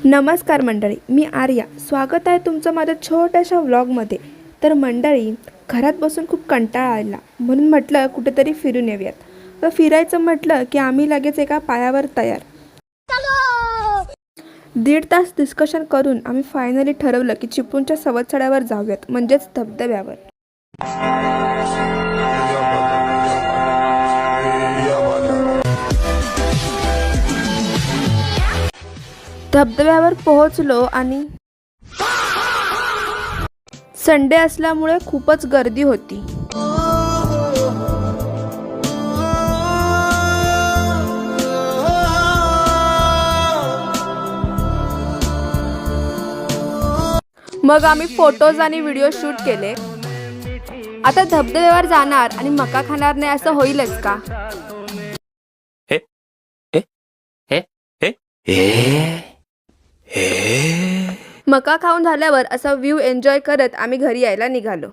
नमस्कार मंडळी, मी आर्या. स्वागत आहे तुमचं माझ्या छोट्याशा व्लॉगमध्ये. तर मंडळी, घरात बसून खूप कंटाळा आला म्हणून म्हटलं कुठेतरी फिरून येऊयात. तर फिरायचं म्हटलं की आम्ही लगेच एका पायावर तयार. 1.5 तास डिस्कशन करून आम्ही फायनली ठरवलं की चिपळूणच्या सवतसड्यावर जाऊयात, म्हणजेच धबधब्यावर. धबधब्यावर पोहोचलो आणि संडे असल्यामुळे खूपच गर्दी होती. मग आम्ही फोटोज आणि व्हिडिओ शूट केले. आता धबधब्यावर जाणार आणि मका खाणार नाही असं होईलच का? मका खाऊन झाल्यावर असा व्ह्यू एन्जॉय करत आम्ही घरी यायला निघालो.